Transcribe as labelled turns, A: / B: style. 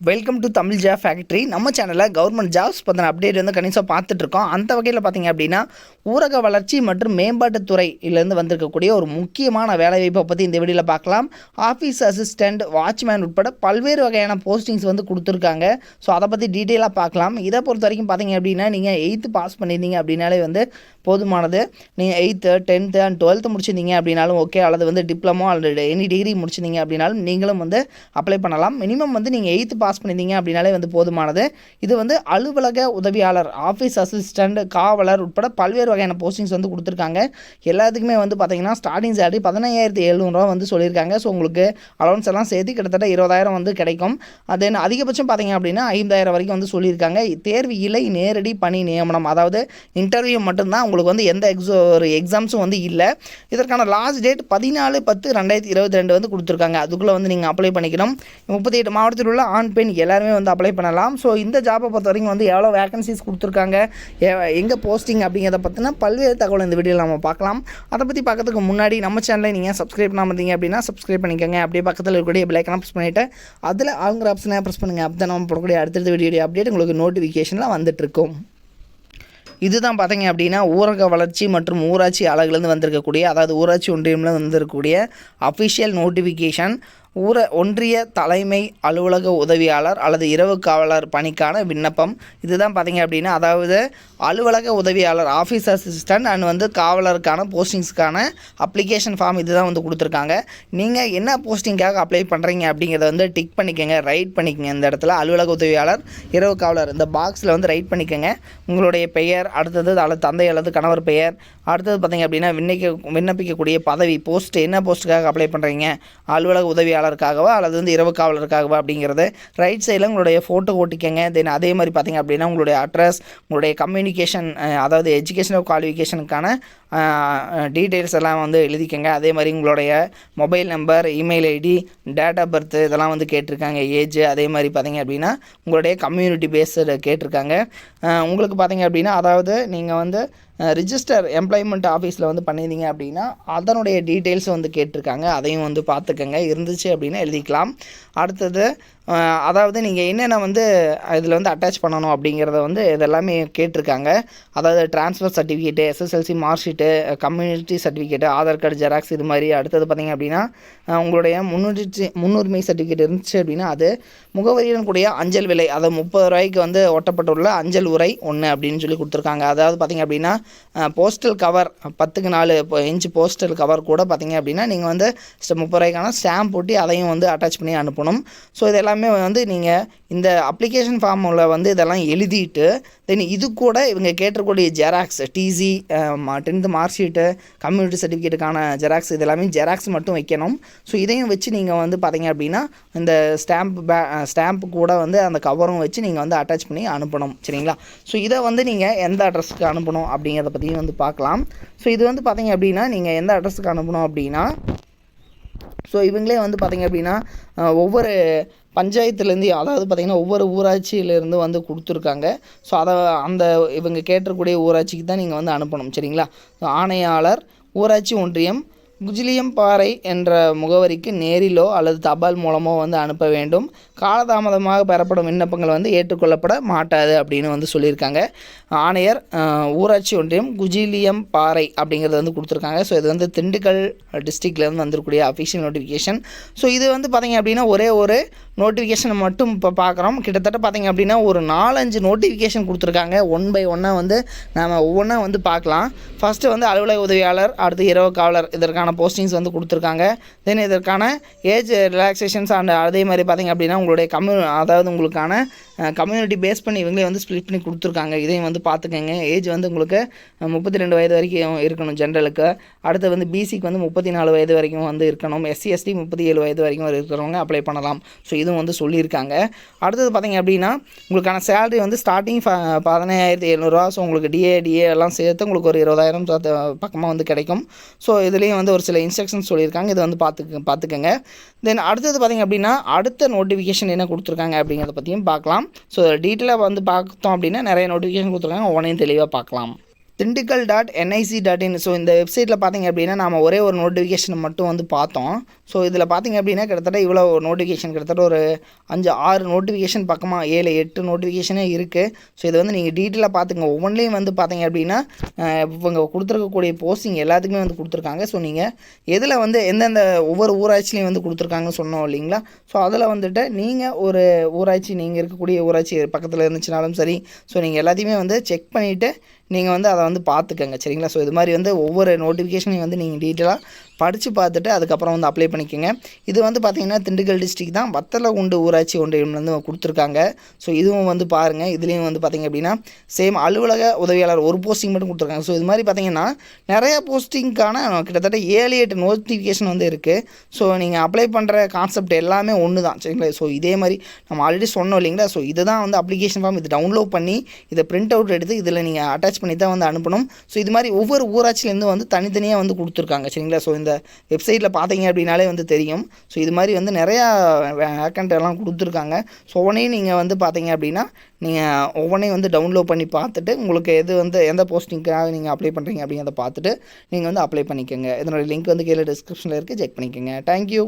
A: Welcome to Tamil job factory. நம்ம சேனலில் government jobs பற்றின அப்டேட் வந்து கணிசமாக பார்த்துட்ருக்கோம். அந்த வகையில் பார்த்திங்க அப்படின்னா ஊரக வளர்ச்சி மற்றும் மேம்பாட்டுத்துறையிலேருந்து வந்திருக்கக்கூடிய ஒரு முக்கியமான வேலைவாய்ப்பை பற்றி இந்த வீடியோவில் பார்க்கலாம். ஆஃபீஸ் அசிஸ்டண்ட், வாட்ச்மேன் உட்பட பல்வேறு வகையான போஸ்டிங்ஸ் வந்து கொடுத்துருக்காங்க. ஸோ அதை பற்றி டீட்டெயிலாக பார்க்கலாம். இதை பொறுத்த வரைக்கும் பார்த்திங்க அப்படின்னா நீங்கள் 8th பாஸ் பண்ணியிருந்தீங்க அப்படின்னாலே வந்து போதுமானது. நீங்கள் 8th, 10th அண்ட் 12th முடிச்சிருந்தீங்க அப்படின்னாலும் ஓகே, அல்லது வந்து டிப்ளமோ அல்லது எனி டிகிரி முடிச்சிருந்தீங்க அப்படின்னாலும் நீங்களும் வந்து அப்ளை பண்ணலாம். மினிமம் வந்து நீங்கள் 8th பாஸ் பண்ணியிருந்தீங்க அப்படின்னாலே வந்து போதுமானது. இது வந்து அலுவலக உதவியாளர், ஆஃபீஸ் அசிஸ்டண்ட், காவலர் உட்பட பல்வேறு வகையான போஸ்டிங்ஸ் வந்து கொடுத்துருக்காங்க. எல்லாத்துக்குமே வந்து பார்த்தீங்கன்னா ஸ்டார்டிங் சேலரி 15,700 வந்து சொல்லியிருக்காங்க. ஸோ உங்களுக்கு அலவன்ஸ் எல்லாம் சேர்த்து கிட்டத்தட்ட 20,000 வந்து கிடைக்கும். தென் அதிகபட்சம் பார்த்தீங்க அப்படின்னா 5,000 வரைக்கும் வந்து சொல்லியிருக்காங்க. தேர்வு இலை நேரடி பணி நியமனம், அதாவது இன்டர்வியூ மட்டும்தான், உங்களுக்கு வந்து எந்த ஒரு எக்ஸாம்ஸும் வந்து இல்லை. இதற்கான லாஸ்ட் டேட் 14/10/2022 வந்து கொடுத்துருக்காங்க. அதுக்குள்ளே வந்து நீங்கள் அப்ளை பண்ணிக்கணும். 38 மாவட்டத்தில் உள்ள ஆண் பெண் எல்லாருமே வந்து அப்ளை பண்ணலாம். ஸோ இந்த ஜாப்பை பொறுத்த வரைக்கும் வந்து எவ்வளோ வேகன்சிஸ் கொடுத்துருக்காங்க, எங்கே போஸ்டிங் அப்படிங்கிறத பற்றினா பல்வேறு தகவல் இந்த வீடியோவில் நம்ம பார்க்கலாம். அதை பற்றி பார்க்கறதுக்கு முன்னாடி நம்ம சேனலை நீங்கள் சப்ஸ்கிரைப் பண்ணாமல் இருந்தீங்க அப்படின்னா சப்ஸ்கிரைப் பண்ணிக்கோங்க. அப்படியே பக்கத்தில் இருக்கக்கூடிய பெல் ஐகானை ப்ரெஸ் பண்ணிவிட்டு அதில் ஆளுங்கிற ஆப்ஷனை ப்ரெஸ் பண்ணுங்கள். அப்போ தான் நம்ம போடக்கூடிய அடுத்தடுத்த வீடியோ அப்டேட் உங்களுக்கு நோட்டிஃபிகேஷனில் வந்துட்டுருக்கும். இதுதான் பார்த்தீங்க அப்படின்னா ஊரக வளர்ச்சி மற்றும் ஊராட்சி அலகுலேருந்து வந்திருக்கக்கூடிய, அதாவது ஊராட்சி ஒன்றியம்லேருந்து வந்திருக்கக்கூடிய அஃபிஷியல் நோட்டிஃபிகேஷன். ஒன்றிய தலைமை அலுவலக உதவியாளர் அல்லது இரவு காவலர் பணிக்கான விண்ணப்பம். இதுதான் பார்த்தீங்க அப்படின்னா, அதாவது அலுவலக உதவியாளர், ஆஃபீஸ் அசிஸ்டண்ட் அண்ட் வந்து காவலருக்கான போஸ்டிங்ஸ்க்கான அப்ளிகேஷன் ஃபார்ம் இதுதான் வந்து கொடுத்துருக்காங்க. நீங்கள் என்ன போஸ்டிங்காக அப்ளை பண்ணுறீங்க அப்படிங்கிறத வந்து டிக் பண்ணிக்கோங்க, ரைட் பண்ணிக்கோங்க. இந்த இடத்துல அலுவலக உதவியாளர், இரவு காவலர் இந்த பாக்ஸில் வந்து ரைட் பண்ணிக்கோங்க. உங்களுடைய பெயர், அடுத்தது அல்லது தந்தை அல்லது கணவர் பெயர், அடுத்தது பார்த்தீங்க அப்படின்னா விண்ணப்பிக்கக்கூடிய பதவி, போஸ்ட், என்ன போஸ்ட்டுக்காக அப்ளை பண்ணுறீங்க, அலுவலக உதவியாளருக்காகவா அல்லது வந்து இரவு காவலருக்காகவா அப்படிங்கிறது ரைட் சைடில் உங்களுடைய ஃபோட்டோ ஓட்டிக்கங்க. தென் அதே மாதிரி பார்த்தீங்க அப்படின்னா உங்களுடைய அட்ரஸ், உங்களுடைய கம்யூனிகேஷன், அதாவது எஜுகேஷனல் குவாலிஃபிகேஷனுக்கான டீட்டெயில்ஸ் எல்லாம் வந்து எழுதிக்கங்க. அதே மாதிரி உங்களுடைய mobile number, email ID, date of birth இதெல்லாம் வந்து கேட்டிருக்காங்க, ஏஜ். அதே மாதிரி பார்த்தீங்க அப்படின்னா உங்களுடைய கம்யூனிட்டி பேஸ்டு கேட்டிருக்காங்க. உங்களுக்கு பார்த்தீங்க அப்படின்னா, அதாவது நீங்கள் வந்து ரிஜிஸ்டர் எம்ப்ளாய்மெண்ட் ஆஃபீஸில் வந்து பண்ணியிருந்தீங்க அப்படின்னா அதனுடைய டீட்டெயில்ஸ் வந்து கேட்டிருக்காங்க. அதையும் வந்து பார்த்துக்கங்க. இருந்துச்சு அப்படின்னா எழுதிக்கலாம். அடுத்தது அதாவது நீங்கள் என்னென்ன வந்து இதில் வந்து அட்டாச் பண்ணணும் அப்படிங்கிறத வந்து இதெல்லாமே கேட்டிருக்காங்க. அதாவது transfer certificate, SSLC mark sheet, community certificate, Aadhaar card xerox, இது மாதிரி. அடுத்தது பார்த்திங்க அப்படின்னா உங்களுடைய முன்னுரிமை சர்டிஃபிகேட் இருந்துச்சு அப்படின்னா அது, முகவரியுடன் கூடிய அஞ்சல் விலை, அதாவது 30 ரூபாய்க்கு வந்து ஒட்டப்பட்டுள்ள அஞ்சல் உரை 1 அப்படின்னு சொல்லி கொடுத்துருக்காங்க. அதாவது பார்த்திங்க அப்படின்னா postal cover 10x4 inch postal cover கூட பார்த்திங்க அப்படின்னா நீங்கள் வந்து 30 ரூபாய்க்கான ஸ்டாம்ப் போட்டு அதையும் வந்து அட்டாச் பண்ணி அனுப்பணும். ஸோ இதெல்லாமே வந்து நீங்கள் இந்த அப்ளிகேஷன் ஃபார்மில் வந்து இதெல்லாம் எழுதிட்டு தென் இது கூட இவங்க கேட்டிருக்கூடிய xerox, TC, 10th mark sheet, community சர்டிஃபிகேட்டுக்கான ஜெராக்ஸ், இதெல்லாமே ஜெராக்ஸ் மட்டும் வைக்கணும். ஸோ இதையும் வச்சு நீங்கள் வந்து பார்த்தீங்க அப்படின்னா இந்த ஸ்டாம்ப்பு கூட வந்து அந்த கவரும் வச்சு நீங்கள் வந்து அட்டாச் பண்ணி அனுப்பணும். சரிங்களா? ஸோ இதை வந்து நீங்கள் எந்த அட்ரஸுக்கு அனுப்பணும் அப்படிங்கிறத பற்றியும் வந்து பார்க்கலாம். ஸோ இது வந்து பார்த்தீங்க அப்படின்னா நீங்கள் எந்த அட்ரஸுக்கு அனுப்பணும் அப்படின்னா, ஸோ இவங்களே வந்து பார்த்திங்க அப்படின்னா ஒவ்வொரு பஞ்சாயத்துலேருந்து, அதாவது பார்த்திங்கன்னா ஒவ்வொரு ஊராட்சியிலேருந்து வந்து கொடுத்துருக்காங்க. ஸோ அந்த இவங்க கேட்டக்கூடிய ஊராட்சிக்கு தான் நீங்கள் வந்து அனுப்பணும். சரிங்களா? ஆணையாளர், ஊராட்சி ஒன்றியம், குஜிலியம்பாறை என்ற முகவரிக்கு நேரிலோ அல்லது தபால் மூலமோ வந்து அனுப்ப வேண்டும். காலதாமதமாக பெறப்படும் விண்ணப்பங்கள் வந்து ஏற்றுக்கொள்ளப்பட மாட்டாது அப்படின்னு வந்து சொல்லியிருக்காங்க. ஆணையர், ஊராட்சி ஒன்றியம், குஜிலியம்பாறை அப்படிங்கிறது வந்து கொடுத்துருக்காங்க. ஸோ இது வந்து திண்டுக்கல் டிஸ்ட்ரிக்ட்லேருந்து வந்திருக்கக்கூடிய அஃபிஷியல் நோட்டிஃபிகேஷன். ஸோ இது வந்து பார்த்திங்க அப்படின்னா ஒரே ஒரு நோட்டிஃபிகேஷனை மட்டும் இப்போ பார்க்குறோம். கிட்டத்தட்ட பார்த்திங்க அப்படின்னா ஒரு 4-5 நோட்டிஃபிகேஷன் கொடுத்துருக்காங்க. 1 by 1 வந்து நம்ம ஒவ்வொன்றா வந்து பார்க்கலாம். ஃபஸ்ட்டு வந்து அலுவலக உதவியாளர், அடுத்து இரவு காவலர், இதற்கான போஸ்டிங்ஸ் வந்து கொடுத்துருக்காங்க. தென் இதற்கான ஏஜ் ரிலாக்ஸேஷன்ஸ் அண்ட் அதே மாதிரி பார்த்திங்க அப்படின்னா உங்களுடைய அதாவது உங்களுக்கான கம்யூனிட்டி பேஸ் பண்ணி இவங்களே வந்து ஸ்ப்ளிட் பண்ணி கொடுத்துருக்காங்க. இதையும் வந்து பார்த்துக்கங்க. ஏஜ் வந்து உங்களுக்கு 32 வயது வரைக்கும் இருக்கணும் ஜென்ரலுக்கு. அடுத்து வந்து பிசிக்கு வந்து 34 வயது வரைக்கும் வந்து இருக்கணும். SC ST 37 வயது வரைக்கும் இருக்கிறவங்க அப்ளை பண்ணலாம். ஸோ இதுவும் வந்து சொல்லியிருக்காங்க. அடுத்தது பார்த்திங்க அப்படின்னா உங்களுக்கான சேலரி வந்து ஸ்டார்டிங் 15,700. ஸோ உங்களுக்கு டிஏ எல்லாம் சேர்த்து உங்களுக்கு ஒரு 20,000 பக்கமாக வந்து கிடைக்கும். ஸோ இதுலேயும் வந்து ஒரு சில இன்ஸ்ட்ரக்ஷன்ஸ் சொல்லியிருக்காங்க. இதை வந்து பார்த்துக்கங்க. தென் அடுத்தது பார்த்திங்க அப்படின்னா அடுத்த நோட்டிஃபிகேஷன் என்ன கொடுத்துருக்காங்க அப்படிங்கிறத பற்றியும் பார்க்கலாம். ஸோ டீட்டெயிலாக வந்து பார்த்தோம் அப்படின்னா நிறைய நோட்டிஃபிகேஷன் கொடுத்துருக்காங்க. ஒவ்வொன்றையும் தெளிவாக பார்க்கலாம். திண்டுக்கல்.nic.in. ஸோ இந்த வெப்சைட்டில் பார்த்திங்க அப்படின்னா நம்ம ஒரே ஒரு நோட்டிஃபிகேஷனை மட்டும் வந்து பார்த்தோம். ஸோ இதில் பார்த்தீங்க அப்படின்னா கிட்டத்தட்ட இவ்வளோ நோட்டிஃபிகேஷன், கிட்டத்தட்ட ஒரு 5-6 நோட்டிஃபிகேஷன் பக்கமாக 7-8 நோட்டிஃபிகேஷனே இருக்குது. ஸோ இதை வந்து நீங்கள் டீட்டெயிலாக பார்த்துங்க. ஒவ்வொன்றிலையும் வந்து பார்த்தீங்க அப்படின்னா இவங்க கொடுத்துருக்கக்கூடிய போஸ்டிங் எல்லாத்துக்குமே வந்து கொடுத்துருக்காங்க. ஸோ நீங்கள் எதில் வந்து எந்தெந்த ஒவ்வொரு ஊராட்சிலையும் வந்து கொடுத்துருக்காங்கன்னு சொன்னோம் இல்லைங்களா. ஸோ அதில் வந்துட்டு நீங்கள் ஒரு ஊராட்சி, நீங்கள் இருக்கக்கூடிய ஊராட்சி பக்கத்தில் இருந்துச்சுனாலும் சரி, ஸோ நீங்கள் எல்லாத்தையுமே வந்து செக் பண்ணிவிட்டு நீங்கள் வந்து அதை வந்து பார்த்துக்கங்க, சரிங்களா. ஸோ இது மாதிரி வந்து ஒவ்வொரு நோட்டிஃபிகேஷனையும் வந்து நீங்கள் டீட்டெயிலாக படித்து பார்த்துட்டு அதுக்கப்புறம் வந்து அப்ளை பண்ணிக்கோங்க. இது வந்து பார்த்திங்கன்னா திண்டுக்கல் டிஸ்ட்ரிக்ட் தான் வத்தலகுண்டு ஊராட்சி ஒன்றியம்லேருந்து கொடுத்துருக்காங்க. ஸோ இதுவும் வந்து பாருங்கள். இதுலேயும் வந்து பார்த்திங்க அப்படின்னா சேம் அலுவலக உதவியாளர் ஒரு போஸ்டிங் மட்டும் கொடுத்துருக்காங்க. ஸோ இது மாதிரி பார்த்திங்கன்னா நிறையா போஸ்டிங்க்கான கிட்டத்தட்ட 7-8 நோட்டிஃபிகேஷன் வந்து இருக்குது. ஸோ நீங்கள் அப்ளை பண்ணுற கான்செப்ட் எல்லாமே ஒன்று தான், சரிங்களா. ஸோ இதே மாதிரி நம்ம ஆல்ரெடி சொன்னோம் இல்லைங்களா. ஸோ இதுதான் வந்து அப்ளிகேஷன் ஃபார்ம். இது டவுன்லோட் பண்ணி இதை பிரிண்ட் அவுட் எடுத்து இதில் நீங்கள் அட்டாச் பண்ணி தான் வந்து அனுப்பணும். ஸோ இது மாதிரி ஒவ்வொரு ஊராட்சியிலேருந்து வந்து தனித்தனியாக வந்து கொடுத்துருக்காங்க, சரிங்களா. ஸோ இந்த வெப்சைட்டில் பார்த்தீங்க அப்படின்னாலே வந்து தெரியும். ஸோ இது மாதிரி வந்து நிறையா வேக்கண்ட் எல்லாம் கொடுத்துருக்காங்க. ஸோ ஒவ்வொன்றையும் நீங்கள் வந்து பார்த்தீங்க அப்படின்னா நீங்கள் ஒவ்வொன்றையும் வந்து டவுன்லோட் பண்ணி பார்த்துட்டு உங்களுக்கு எது வந்து எந்த போஸ்டிங்காக நீங்கள் அப்ளை பண்ணுறீங்க அப்படிங்கிறத பார்த்துட்டு நீங்கள் வந்து அப்ளை பண்ணிக்கோங்க. இதனுடைய லிங்க் வந்து கீழே டிஸ்கிரிப்ஷனில் இருக்குது, செக் பண்ணிக்கோங்க. தேங்க்யூ.